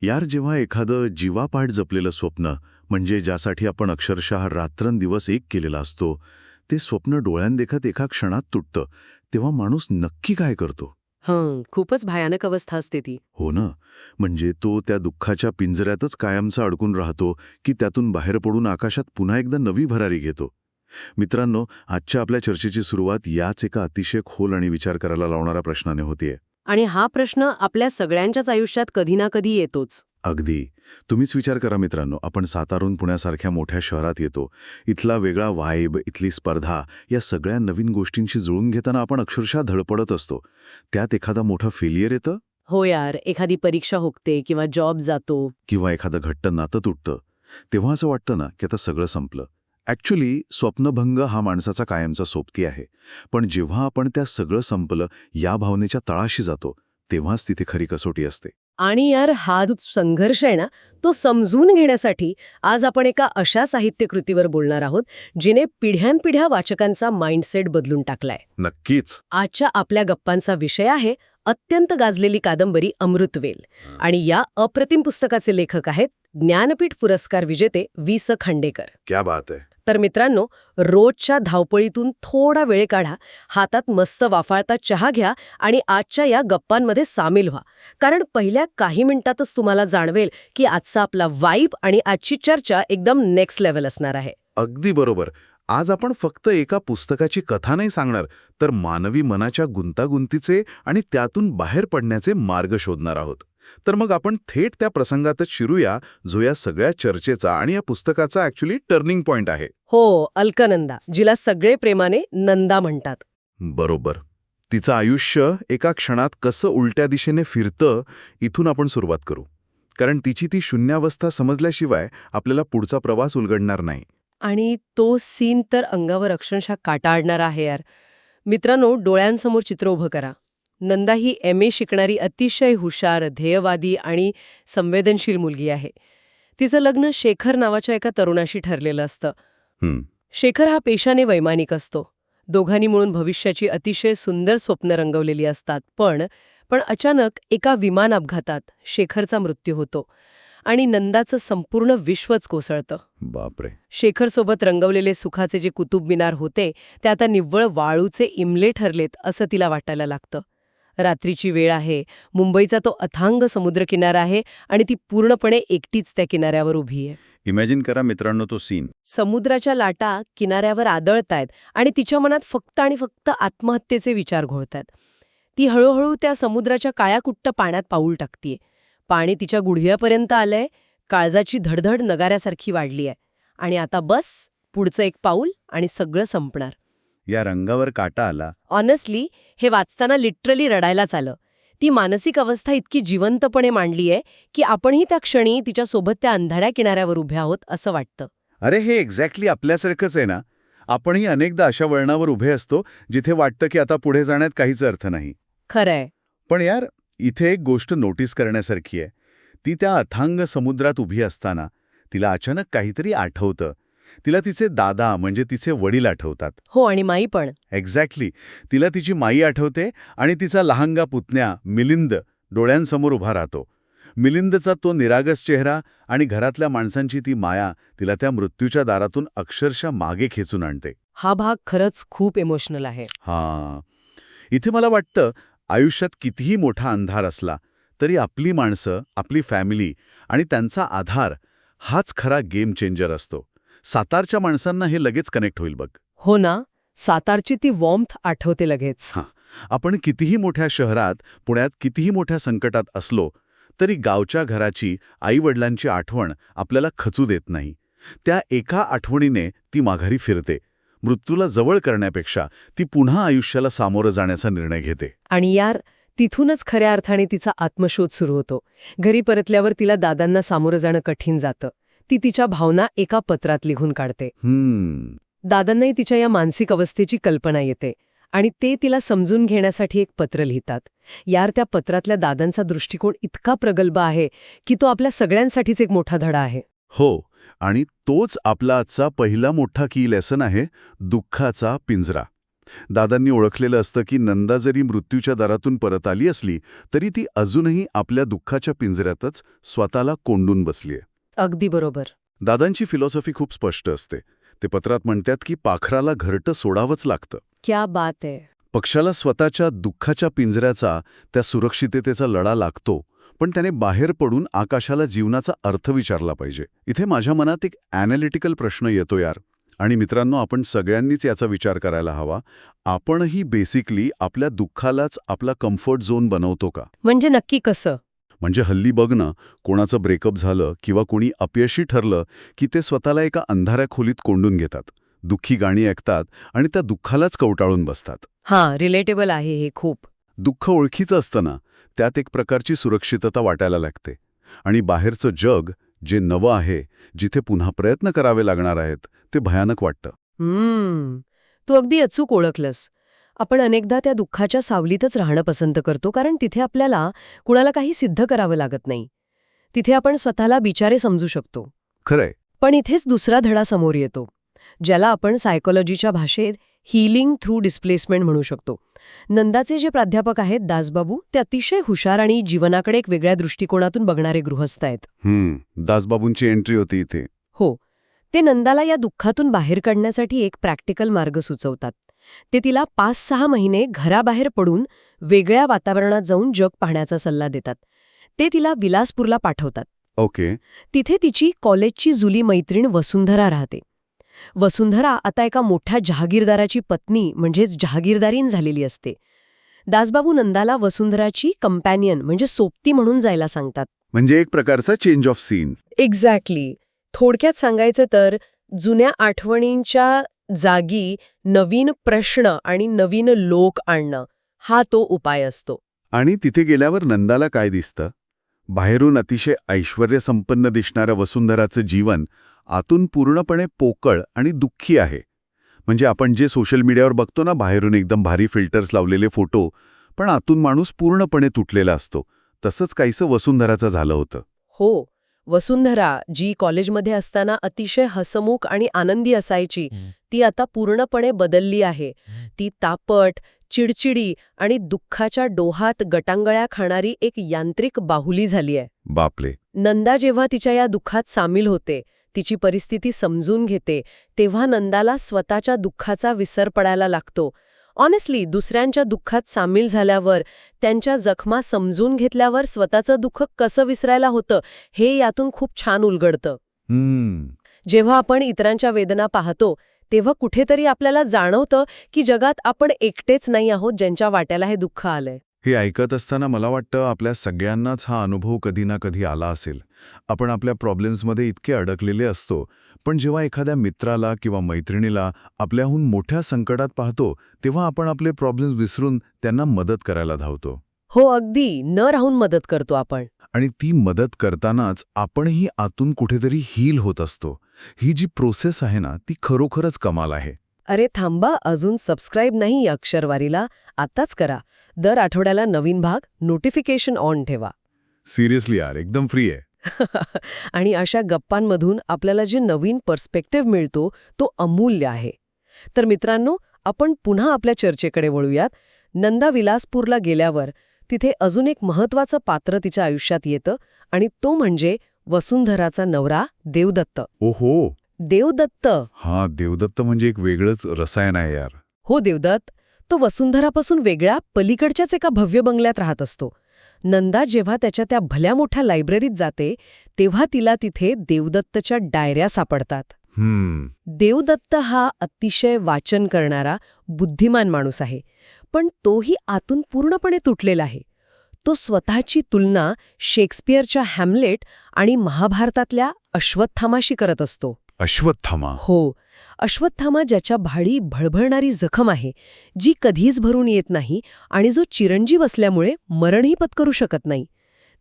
यार, जेव्हा एखादं जीवापाड जपलेलं स्वप्न, म्हणजे ज्यासाठी आपण अक्षरशः रात्रंदिवस एक केलेला असतो, ते स्वप्न डोळ्यांदेखत एका क्षणात तुटतं, तेव्हा माणूस नक्की काय करतो? खूपच भयानक अवस्था असते ती. हो ना. म्हणजे तो त्या दुःखाच्या पिंजऱ्यातच कायमचा अडकून राहतो, की त्यातून बाहेर पडून आकाशात पुन्हा एकदा नवी भरारी घेतो. मित्रांनो, आजच्या आपल्या चर्चेची सुरुवात याच एका अतिशय खोल आणि विचार करायला लावणाऱ्या प्रश्नाने होतीये. आणि हा प्रश्न आपल्या सगळ्यांच्याच आयुष्यात कधी ना कधी येतोच. अगदी. तुम्हीच विचार करा मित्रांनो, आपण सातारून पुण्यासारख्या मोठ्या शहरात येतो. इथला वेगळा वाईब, इथली स्पर्धा, या सगळ्या नवीन गोष्टींशी जुळून घेताना आपण अक्षरशः धडपडत असतो. त्यात एखादा मोठा फेलियर येतं हो यार, एखादी परीक्षा हुकते किंवा जॉब जातो. किंवा एखादं घट्ट नातं तुटतं. तेव्हा असं वाटतं ना की आता सगळं संपलं. ॲक्च्युली स्वप्नभंग हा माणसाचा कायमचा सोबती आहे. पण जेव्हा आपण त्या सगळं संपलं या भावनेच्या तळाशी जातो, तेव्हाच तिथे खरी कसोटी असते. आणि यार, हा जो संघर्ष आहे ना, तो समजून घेण्यासाठी आज आपण एका अशा साहित्यकृतीवर बोलणार आहोत जिने पिढ्यानपिढ्या वाचकांचा माइंडसेट बदलून टाकलाय. नक्कीच. आजच्या आपल्या गप्पांचा विषय आहे अत्यंत गाजलेली कादंबरी अमृतवेल. आणि या अप्रतिम पुस्तकाचे लेखक आहेत ज्ञानपीठ पुरस्कार विजेते वि.स. खांडेकर. क्या बात आहे. तर मित्रांनो, रोजच्या धावपळीतून थोडा वेळ काढा, हातात मस्त वाफाळता चहा घ्या आणि आजच्या या गप्पांमध्ये सामील व्हा. कारण पहिल्या काही मिनिटातच तुम्हाला जाणवेल की आजचा आपला वाईब आणि आजची चर्चा एकदम नेक्स्ट लेव्हल असणार आहे. अगदी बरोबर. आज आपण फक्त एका पुस्तकाची कथा नाही सांगणार, तर मानवी मनाच्या गुंतागुंतीचे आणि त्यातून बाहेर पडण्याचे मार्ग शोधणार आहोत. तर मग आपण थेट त्या प्रसंगातच शिरूया, जो या सगळ्या चर्चेचा आणि या पुस्तकाचा ॲक्च्युली टर्निंग पॉइंट आहे. हो, अलकनंदा, जिला सगळे प्रेमाने नंदा म्हणतात. बरोबर. तिचं आयुष्य एका क्षणात कसं उलट्या दिशेने फिरतं, इथून आपण सुरुवात करू. कारण तिची ती शून्यावस्था समजल्याशिवाय आपल्याला पुढचा प्रवास उलगडणार नाही. आणि तो सीन तर अंगावर अक्षरशः काटा आणणारा आहे यार. मित्रांनो, डोळ्यांसमोर चित्र उभं करा. नंदा ही MA शिकणारी अतिशय हुशार, ध्येयवादी आणि संवेदनशील मुलगी आहे. तिचं लग्न शेखर नावाच्या एका तरुणाशी ठरलेलं असतं. शेखर हा पेशाने वैमानिक असतो. दोघांनी मिळून भविष्याची अतिशय सुंदर स्वप्न रंगवलेली असतात. पण अचानक एका विमान अपघातात शेखरचा मृत्यू होतो आणि नंदाचं संपूर्ण विश्वच कोसळतं. बापरे. शेखरसोबत रंगवलेले सुखाचे जे कुतुब मिनार होते ते आता निव्वळ वाळूचे इमले ठरलेत असं तिला वाटायला लागतं. रात्रीची वेळ आहे, मुंबईचा तो अथांग समुद्रकिनारा आहे आणि ती पूर्णपणे एकटीच त्या किनाऱ्यावर उभी आहे. इमॅजिन करा मित्रांनो तो सीन. समुद्राच्या लाटा किनाऱ्यावर आदळतायत आणि तिच्या मनात फक्त आणि फक्त आत्महत्येचे विचार घोळतात. ती हळूहळू त्या समुद्राच्या काळ्याकुट्ट पाण्यात पाऊल टाकतीये. पाणी तिच्या गुडघ्यापर्यंत आलंय, काळजाची धडधड नगाऱ्यासारखी वाढली आहे. आणि आता बस, पुढचं एक पाऊल आणि सगळं संपणार. या रंगावर काटा आला. ऑनेस्टली, हे वाचताना लिटरली रडायलाच आलं. ती मानसिक अवस्था इतकी जिवंतपणे मांडली आहे की आपणही त्या क्षणी तिच्यासोबत त्या अंधाऱ्या किनाऱ्यावर उभे आहोत असं वाटतं. अरे, हे एक्झॅक्टली आपल्यासारखंच आहे ना. आपणही अनेकदा अशा वळणावर उभे असतो जिथे वाटतं की आता पुढे जाण्यात काहीच अर्थ नाही. खरंय. पण यार, इथे एक गोष्ट नोटीस करण्यासारखी आहे. ती त्या अथांग समुद्रात उभी असताना तिला अचानक काहीतरी आठवतं. तिला तिचे दादा म्हणजे तिचे वडील आठवतात. हो, आणि माई पण. एक्झॅक्टली. तिला तिची माई आठवते आणि तिचा लहानगा पुतण्या मिलिंद डोळ्यांसमोर उभा राहतो. मिलिंदचा तो निरागस चेहरा आणि घरातल्या माणसांची ती माया तिला त्या मृत्यूच्या दारातून अक्षरशः मागे खेचून आणते. हा भाग खरंच खूप इमोशनल आहे. हां. इथे मला वाटतं आयुष्यात कितीही मोठा अंधार असला तरी आपली माणसं, आपली फॅमिली आणि त्यांचा आधार हाच खरा गेम चेंजर असतो. सातारच्या माणसांना हे लगेच कनेक्ट होईल बघ. हो ना, सातारची ती वॉर्मथ आठवते लगेच. आपण कितीही मोठ्या शहरात, पुण्यात कितीही मोठ्या संकटात असलो तरी गावच्या घराची, आईवडिलांची आठवण आपल्याला खचू देत नाही. त्या एका आठवणीने ती माघारी फिरते. मृत्यूला जवळ करण्यापेक्षा ती पुन्हा आयुष्याला सामोरं जाण्याचा निर्णय घेते. आणि यार, तिथूनच खऱ्या अर्थाने तिचा आत्मशोध सुरू होतो. घरी परतल्यावर तिला दादांना सामोरं जाणं कठीण जातं. ती तिच्या भावना एका पत्रात लिहून काढते. दादांनाही तिच्या या मानसिक अवस्थेची कल्पना येते आणि ते तिला समजून घेण्यासाठी एक पत्र लिहितात. यार, त्या पत्रातल्या दादांचा दृष्टिकोन इतका प्रगल्भ आहे की तो आपल्या सगळ्यांसाठीच एक मोठा धडा आहे. हो, आणि तोच आपला आजचा पहिला मोठा की लेसन आहे, दुःखाचा पिंजरा. दादांनी ओळखलेलं असतं की नंदा जरी मृत्यूच्या दारातून परत आली असली तरी ती अजूनही आपल्या दुःखाच्या पिंजऱ्यातच स्वतःला कोंडून बसलीये. अगदी बरोबर. दादांची फिलॉसॉफी खूप स्पष्ट असते. ते पत्रात म्हणतात की पाखराला घरटं सोडावंच लागतं. क्या बात आहे. पक्षाला स्वतःच्या दुःखाच्या पिंजऱ्याचा, त्या सुरक्षिततेचा लढा लागतो, पण त्याने बाहेर पडून आकाशाला जीवनाचा अर्थ विचारला पाहिजे. इथे माझ्या मनात एक ॲनालिटिकल प्रश्न येतो यार. आणि मित्रांनो, आपण सगळ्यांनीच याचा विचार करायला हवा. आपणही बेसिकली आपल्या दुःखालाच आपला कम्फर्ट झोन बनवतो का? म्हणजे नक्की कसं? म्हणजे हल्ली बघ ना, कोणाचं ब्रेकअप झालं किंवा कोणी अपयशी ठरलं की ते स्वतःला एका अंधाऱ्या खोलीत कोंडून घेतात, दुःखी गाणी ऐकतात आणि त्या दुःखालाच कवटाळून बसतात. हां, रिलेटेबल आहे हे खूप. दुःख ओळखीचं असतं ना, त्यात एक प्रकारची सुरक्षितता वाटायला लागते. आणि बाहेरचं जग, जे नवं आहे, जिथे पुन्हा प्रयत्न करावे लागणार आहेत, ते भयानक वाटतं. तू अगदी अचूक ओळखलंस. आपण अनेकदा त्या दुःखाच्या सावलीतच राहणं पसंत करतो, कारण तिथे आपल्याला कुणाला काही सिद्ध करावं लागत नाही. तिथे आपण स्वतःला बिचारे समजू शकतो. खरंय. पण इथेच दुसरा धडा समोर येतो, ज्याला आपण सायकोलॉजीच्या भाषेत हीलिंग थ्रू डिस्प्लेसमेंट म्हणू शकतो. नंदाचे जे प्राध्यापक आहेत दासबाबू, ते अतिशय हुशार आणि जीवनाकडे एक वेगळ्या दृष्टिकोनातून बघणारे गृहस्थ आहेत. दासबाबूंची एंट्री होती इथे. हो. ते नंदाला या दुःखातून बाहेर काढण्यासाठी एक प्रॅक्टिकल मार्ग सुचवतात. ते तिला 5-6 महिने घराबाहेर पडून वेगळ्या वातावरणात जाऊन जग पाहण्याचा सल्ला देतात. ते तिला विलासपूरला पाठवतात. ओके. तिथे तिची कॉलेजची जुली मैत्रीण वसुंधरा राहते. वसुंधरा आता एका मोठ्या जहागीरदाराची पत्नी म्हणजेच जहागीरदारीण झालेली असते. दासबाबू नंदाला वसुंधराची कंपॅनियन म्हणजे सोबती म्हणून जायला सांगतात. म्हणजे एक प्रकारचा चेंज ऑफ सीन. एक्झॅक्टली. थोडक्यात सांगायचं तर जुन्या आठवणींच्या जागी नवीन प्रश्न आणि नवीन लोक आणणं हा तो उपाय असतो. आणि तिथे गेल्यावर नंदाला काय दिसतं? बाहेरून अतिशय ऐश्वर्यसंपन्न दिसणाऱ्या वसुंधराचं जीवन आतून पूर्णपणे पोकळ आणि दुःखी आहे. म्हणजे आपण जे सोशल मीडियावर बघतो ना, बाहेरून एकदम भारी फिल्टर्स लावलेले फोटो, पण आतून माणूस पूर्णपणे तुटलेला असतो. तसंच काहीसं वसुंधराचं झालं होतं. हो. वसुंधरा, जी कॉलेजमध्ये असताना अतिशय हसमुख आणि आनंदी असायची, ती आता पूर्णपणे बदलली आहे. ती तापट, चिडचिडी आणि दुःखाच्या डोहात गटांगळ्या खाणारी एक यांत्रिक बाहुली झाली आहे. बापले. नंदा जेव्हा तिच्या या दुःखात सामील होते, तिची परिस्थिती समजून घेते, तेव्हा नंदाला स्वतःच्या दुःखाचा विसर पडायला लागतो. ऑनेस्टली, दुसऱ्यांच्या दुःखात सामील झाल्यावर, त्यांच्या जखमा समजून घेतल्यावर स्वतःचं दुःख कसं विसरायला होतं, हे यातून खूप छान उलगडतं. जेव्हा आपण इतरांच्या वेदना पाहतो, तेव्हा कुठेतरी आपल्याला जाणवतं की जगात आपण एकटेच नाही आहोत ज्यांच्या वाट्याला हे दुःख आलंय. हे ऐकत असताना मला वाटतं आपल्या सगळ्यांनाच हा अनुभव कधी ना कधी आला असेल. आपण आपल्या प्रॉब्लेम्समध्ये इतके अडकलेले असतो, पण जेव्हा एखाद्या मित्राला किंवा मैत्रिणीला आपल्याहून मोठ्या संकटात पाहतो, तेव्हा आपण आपले प्रॉब्लेम्स विसरून त्यांना मदत करायला धावतो. हो, अगदी न राहून मदत करतो आपण. आणि ती मदत करतानाच आपणही आतून कुठेतरी हील होत असतो. ही जी प्रोसेस आहे ना, ती खरोखरच कमाल आहे. अरे थांबा, अजून सबस्क्राईब नाही या अक्षरवारीला? आत्ताच करा. दर आठवड्याला नवीन भाग, नोटिफिकेशन ऑन ठेवा. सिरियसली यार, एकदम फ्री आहे. आणि अशा गप्पांमधून आपल्याला जे नवीन पर्स्पेक्टिव्ह मिळतो तो अमूल्य आहे. तर मित्रांनो, आपण पुन्हा आपल्या चर्चेकडे वळूयात. नंदा विलासपूरला गेल्यावर तिथे अजून एक महत्वाचं पात्र तिच्या आयुष्यात येतं, आणि तो म्हणजे वसुंधराचा नवरा देवदत्त. ओहो. देवदत्त. हा, देवदत्त म्हणजे एक वेगळंच रसायन आहे यार. हो, देवदत्त. तो वसुंधरापासून वेगळ्या पलीकडच्याच एका भव्य बंगल्यात राहत असतो. नंदा जेव्हा त्याच्या त्या भल्या मोठ्या लायब्ररीत जाते, तेव्हा तिला तिथे देवदत्तच्या डायऱ्या सापडतात. देवदत्त हा अतिशय वाचन करणारा, बुद्धिमान माणूस आहे, पण तोही आतून पूर्णपणे तुटलेला आहे. तो स्वतःची तुलना शेक्सपियरच्या हॅमलेट आणि महाभारतातल्या अश्वत्थामाशी करत असतो. अश्वत्थामा? हो, अश्वत्थामा ज्याच्या भाडी भळभळणारी जखम आहे, जी कधीच भरून येत नाही आणि जो चिरंजीव असल्यामुळे मरणही पत्करू शकत नाही.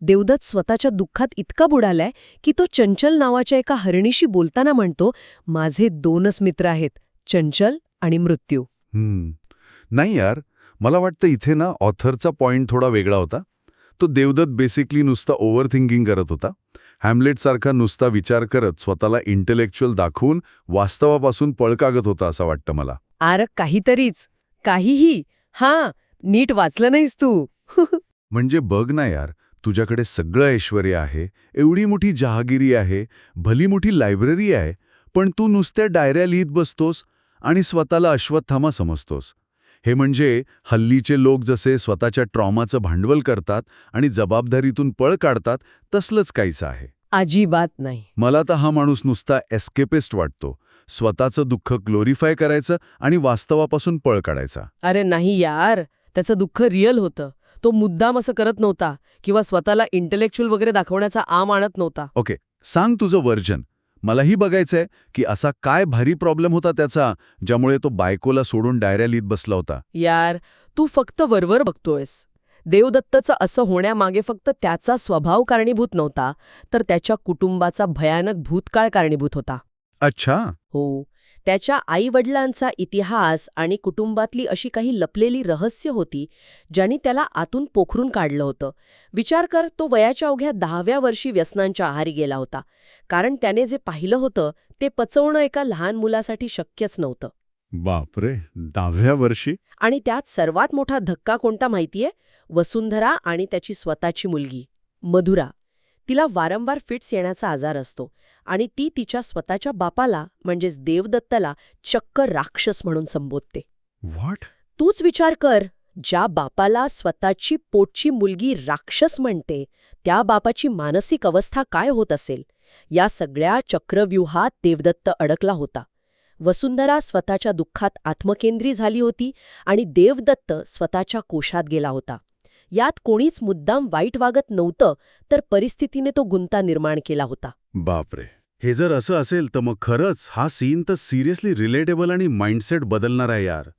देवदत्त स्वतःच्या दुःखात इतका बुडालाय की तो चंचल नावाच्या एका हरिणीशी बोलताना म्हणतो, माझे 2च मित्र आहेत, चंचल आणि मृत्यू. नाही यार, मला वाटतं इथे ना ऑथरचा पॉइंट थोडा वेगळा होता. तो देवदत्त बेसिकली नुसता ओव्हर थिंकिंग करत होता. हॅमलेटसारखा नुसता विचार करत स्वतःला इंटेलेक्च्युअल दाखवून वास्तवापासून पळ काढत होता असं वाटतं मला. काहीतरीच. काहीही. हां, नीट वाचलं नाहीस तू. म्हणजे बघ ना यार, तुझ्याकडे सगळं ऐश्वर्य आहे, एवढी मोठी जहागिरी आहे, भली मोठी लायब्ररी आहे, पण तू नुसत्या डायऱ्या लिहित बसतोस आणि स्वतःला अश्वत्थामा समजतोस. हे म्हणजे हल्लीचे लोक जसे स्वतःच्या ट्रॉमाचं भांडवल करतात आणि जबाबदारीतून पळ काढतात, तसलंच काहीसं आहे. अजिबात नाही. मला तर हा माणूस नुसता एस्केपिस्ट वाटतो. स्वतःचं दुःख ग्लोरीफाय करायचं आणि वास्तवापासून पळ काढायचा. अरे नाही यार, त्याचं दुःख रिअल होतं. तो मुद्दाम असं करत नव्हता किंवा स्वतःला इंटेलेक्च्युअल वगैरे दाखवण्याचा आम आणत नव्हता. ओके, सांग तुझं व्हर्जन. मलाही बघायचंय की असा काय भारी प्रॉब्लेम होता त्याचा, ज्यामुळे तो बायकोला सोडून डायऱ्या लिहित बसला होता. यार, तू फक्त वरवर बघतोयस. देवदत्तचं असं होण्यामागे फक्त त्याचा स्वभाव कारणीभूत नव्हता, तर त्याच्या कुटुंबाचा भयानक भूतकाळ कारणीभूत होता. अच्छा. हो, त्याच्या आई-वडिलांचा इतिहास आणि कुटुंबातली अशी काही लपलेली रहस्य होती, ज्यांनी त्याला आतून पोखरून काढलं होतं. विचार कर, तो वयाच्या अवघ्या 10व्या वर्षी व्यसनांच्या आहारी गेला होता. कारण त्याने जे पाहिलं होतं, ते पचवणं एका लहान मुलासाठी शक्यच नव्हतं. बापरे, 10व्या वर्षी? आणि त्यात सर्वात मोठा धक्का कोणता माहितीये? वसुंधरा आणि त्याची स्वतःची मुलगी, मधुरा. तिला वारंवार फिट्स येण्याचा आजार असतो आणि ती तिच्या स्वतःच्या बापाला म्हणजेच देवदत्तला चक्क राक्षस म्हणून संबोधते. व्हॉट? तूच विचार कर, ज्या बापाला स्वतःची पोटची मुलगी राक्षस म्हणते, त्या बापाची मानसिक अवस्था काय होत असेल? या सगळ्या चक्रव्यूहात देवदत्त अडकला होता. वसुंधरा स्वतःच्या दुःखात आत्मकेंद्री झाली होती आणि देवदत्त स्वतःच्या कोशात गेला होता. यात कोणीच मुद्दाम वाईट वागत नव्हतं, तर परिस्थितीने तो गुंता निर्माण केला होता. बापरे, हे जर असं असेल तर मग खरंच हा सीन तर सिरियसली रिलेटेबल आणि माइंडसेट बदलणार आहे यार.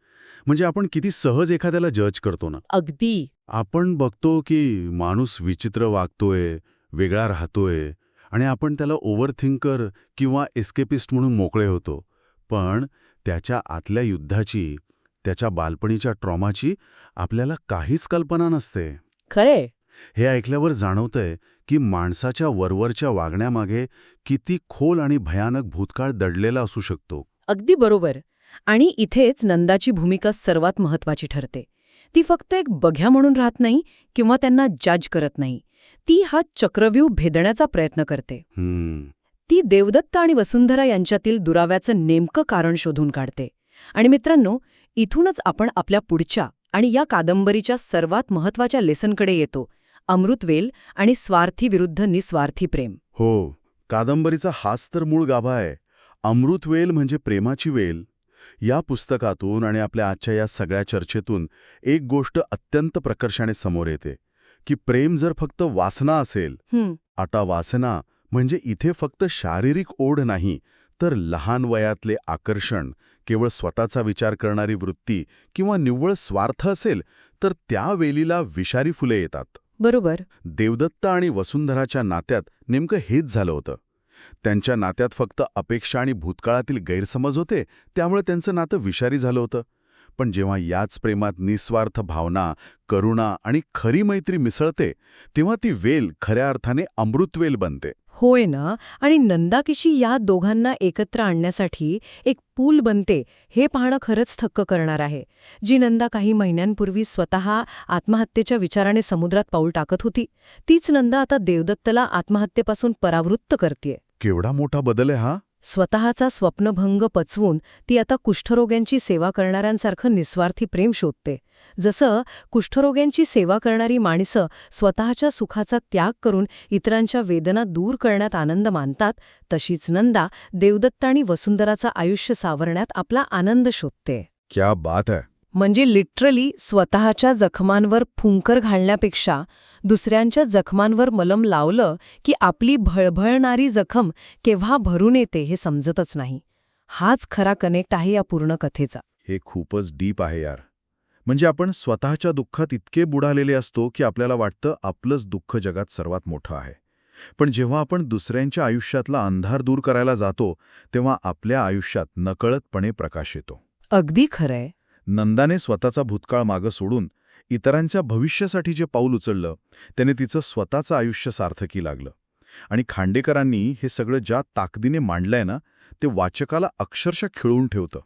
म्हणजे आपण किती सहज एखाद्याला जज करतो ना. अगदी. आपण बघतो की माणूस विचित्र वागतोय, वेगळा राहतोय आणि आपण त्याला ओव्हरथिंकर किंवा एस्केपिस्ट म्हणून मोकळे होतो. पण त्याच्या आतल्या युद्धाची, त्याच्या बालपणीच्या ट्रॉमाची आपल्याला काहीच कल्पना नसते. खरे. हे ऐकल्यावर जाणवतंय की माणसाच्या वरवरच्या वागण्यामागे किती खोल आणि भयानक भूतकाळ दडलेला असू शकतो. अगदी बरोबर. आणि इथेच नंदाची भूमिका सर्वात महत्वाची ठरते. ती फक्त एक बघ्या म्हणून राहत नाही किंवा त्यांना जज करत नाही. ती हा चक्रव्यूह भेदण्याचा प्रयत्न करते. ती देवदत्त आणि वसुंधरा यांच्यातील दुराव्याचं नेमकं कारण शोधून काढते. आणि मित्रांनो, इथूनच आपण आपल्या पुढच्या आणि या कादंबरीच्या सर्वात महत्वाच्या लेसनकडे येतो, अमृतवेल आणि स्वार्थी विरुद्ध निस्वार्थी प्रेम. हो, कादंबरीचा हाच तर मूळ गाभा आहे. अमृतवेल म्हणजे प्रेमाची वेल. या पुस्तकातून आणि आपल्या आजच्या या सगळ्या चर्चेतून एक गोष्ट अत्यंत प्रकर्षाने समोर येते की प्रेम जर फक्त वासना असेल, आता वासना म्हणजे इथे फक्त शारीरिक ओढ नाही, तर लहान वयातले आकर्षण, केवळ स्वतःचा विचार करणारी वृत्ती किंवा निव्वळ स्वार्थ असेल, तर त्या वेलीला विषारी फुले येतात. बरोबर. देवदत्त आणि वसुंधराच्या नात्यात नेमकं हेच झालं होतं. त्यांच्या नात्यात फक्त अपेक्षा आणि भूतकाळातील गैरसमज होते, त्यामुळे त्यांचं नातं विषारी झालं होतं. पण जेव्हा याच प्रेमात निस्वार्थ भावना, करुणा आणि खरी मैत्री मिसळते, तेव्हा ती वेल खऱ्या अर्थाने अमृतवेल बनते. होय ना. आणि नंदाकिशी या दोघांना एकत्र आणण्यासाठी एक पूल बनते, हे पाहणं खरंच थक्क करणार आहे. जी नंदा काही महिन्यांपूर्वी स्वतः आत्महत्येच्या विचाराने समुद्रात पाऊल टाकत होती, तीच नंदा आता देवदत्तला आत्महत्येपासून परावृत्त करतेय. केवढा मोठा बदल आहे हा. स्वतःचा स्वप्नभंग पचवून ती आता कुष्ठरोग्यांची सेवा करणाऱ्यांसारखं निस्वार्थी प्रेम शोधते. जसं कुष्ठरोग्यांची सेवा करणारी माणसं स्वतःच्या सुखाचा त्याग करून इतरांच्या वेदना दूर करण्यात आनंद मानतात, तशीच नंदा देवदत्त आणि वसुंधराचं आयुष्य सावरण्यात आपला आनंद शोधते. क्या बात आहे. म्हणजे लिटरली स्वतःच्या जखमांवर फुंकर घालण्यापेक्षा दुसऱ्यांच्या जखमांवर मलम लावलं की आपली भळभळणारी जखम केव्हा भरून येते हे समजतच नाही. हाच खरा कनेक्ट आहे या पूर्ण कथेचा. हे खूपच डीप आहे यार. म्हणजे आपण स्वतःच्या दुःखात इतके बुडालेले असतो की आपल्याला वाटतं आपलंच दुःख जगात सर्वात मोठं आहे. पण जेव्हा आपण दुसऱ्यांच्या आयुष्यातला अंधार दूर करायला जातो, तेव्हा आपल्या आयुष्यात नकळतपणे प्रकाश येतो. अगदी खरंय. नंदाने स्वतःचा भूतकाळ मागं सोडून इतरांच्या भविष्यासाठी जे पाऊल उचललं, त्याने तिचं स्वतःचं आयुष्य सार्थकी लागलं. आणि खांडेकरांनी हे सगळं ज्या ताकदीने मांडलंय ना, ते वाचकाला अक्षरशः खिळवून ठेवतं.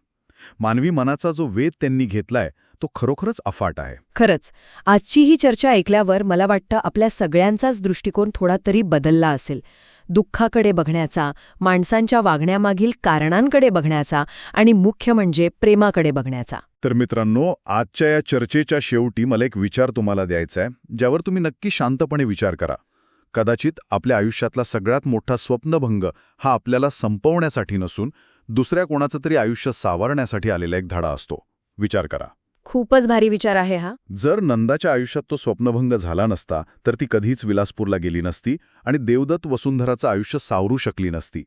मानवी मनाचा जो वेध त्यांनी घेतलाय तो खरोखरच अफाट आहे. खरंच आजची ही चर्चा ऐकल्यावर मला वाटतं आपल्या सगळ्यांचाच दृष्टिकोन थोडा तरी बदलला असेल. दुःखाकडे बघण्याचा, माणसांच्या वागण्यामागील कारणांकडे बघण्याचा आणि मुख्य म्हणजे प्रेमाकडे बघण्याचा. तर मित्रांनो, आजच्या या चर्चेच्या शेवटी मला एक विचार तुम्हाला द्यायचा आहे, ज्यावर तुम्ही नक्की शांतपणे विचार करा. कदाचित आपल्या आयुष्यातला सगळ्यात मोठा स्वप्नभंग हा आपल्याला संपवण्यासाठी नसून दुसऱ्या कोणाचं तरी आयुष्य सावरण्यासाठी आलेला एक धडा असतो. विचार करा. खूपच भारी विचार आहे हा. जर नंदाच्या आयुष्यात तो स्वप्नभंग झाला नसता तर ती कधीच विलासपूरला गेली नसती आणि देवदत्त वसुंधराचं आयुष्य सावरू शकली नसती.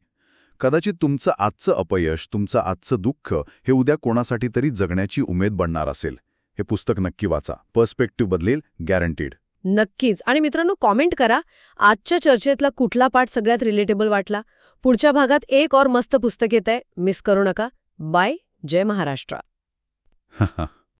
कदाचित तुमचं आजचं अपयश, तुमचं आजचं दुःख हे उद्या कोणासाठी तरी जगण्याची उमेद बनणार असेल. हे पुस्तक नक्की वाचा. पर्स्पेक्टिव्ह बदलेल, गॅरंटीड. नक्कीच. आणि मित्रांनो, कॉमेंट करा आजच्या चर्चेतला कुठला पार्ट सगळ्यात रिलेटेबल वाटला. पुढच्या भागात एक और मस्त पुस्तक येत आहे, मिस करू नका. बाय. जय महाराष्ट्र.